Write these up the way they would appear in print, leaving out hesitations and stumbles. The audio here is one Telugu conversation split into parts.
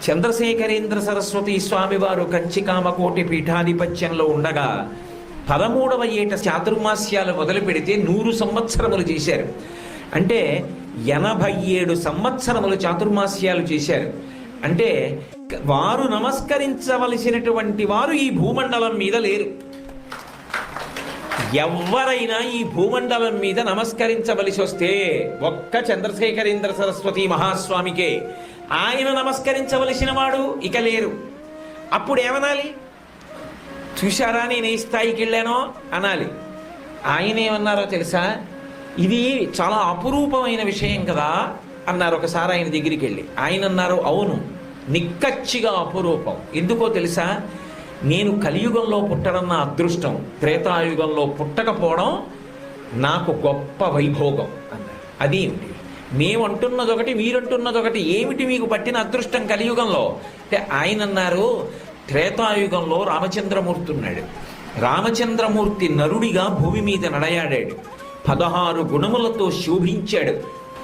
చంద్రశేఖరేంద్ర సరస్వతి స్వామివారు కంచికామకోటి పీఠాధిపత్యంలో ఉండగా 13వ ఏట చాతుర్మాస్యాలు మొదలు పెడితే 100 సంవత్సరములు చేశారు. అంటే 87 సంవత్సరములు చాతుర్మాస్యాలు చేశారు. అంటే వారు నమస్కరించవలసినటువంటి వారు ఈ భూమండలం మీద లేరు. ఎవరైనా ఈ భూమండలం మీద నమస్కరించవలసి వస్తే ఒక్క చంద్రశేఖరేంద్ర సరస్వతి మహాస్వామికే. ఆయన నమస్కరించవలసిన వాడు ఇక లేరు. అప్పుడు ఏమనాలి? చూశారా నేను ఏ స్థాయికి వెళ్ళానో అనాలి. ఆయన ఏమన్నారో తెలుసా? ఇది చాలా అపురూపమైన విషయం కదా అన్నారు. ఒకసారి ఆయన దగ్గరికి వెళ్ళి ఆయన అన్నారు, అవును, నిక్కచ్చిగా అపురూపం. ఎందుకో తెలుసా? నేను కలియుగంలో పుట్టడం నా అదృష్టం, త్రేతాయుగంలో పుట్టకపోవడం నాకు గొప్ప వైభోగం అన్నారు. అదేమిటి? మేమంటున్నదొకటి, మీరంటున్నదొకటి, ఏమిటి మీకు పట్టిన అదృష్టం కలియుగంలో అంటే? ఆయన అన్నారు, త్రేతాయుగంలో రామచంద్రమూర్తి ఉన్నాడు. రామచంద్రమూర్తి నరుడిగా భూమి మీద నడయాడాడు. 16 గుణములతో శోభించాడు.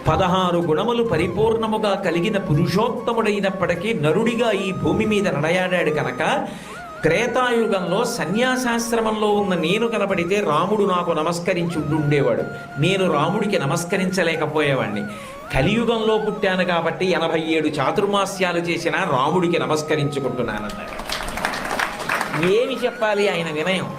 16 గుణములు పరిపూర్ణముగా కలిగిన పురుషోత్తముడైనప్పటికీ నరుడిగా ఈ భూమి మీద నడయాడాడు కనుక త్రేతాయుగంలో సన్యాసాశ్రమంలో ఉన్న నేను కనబడితే రాముడు నాకు నమస్కరించి ఉండేవాడు. నేను రాముడికి నమస్కరించలేకపోయేవాడిని. కలియుగంలో పుట్టాను కాబట్టి 87 చాతుర్మాస్యాలు చేసినా రాముడికి నమస్కరించుకుంటున్నానన్నాడు. ఏమి చెప్పాలి ఆయన వినయం?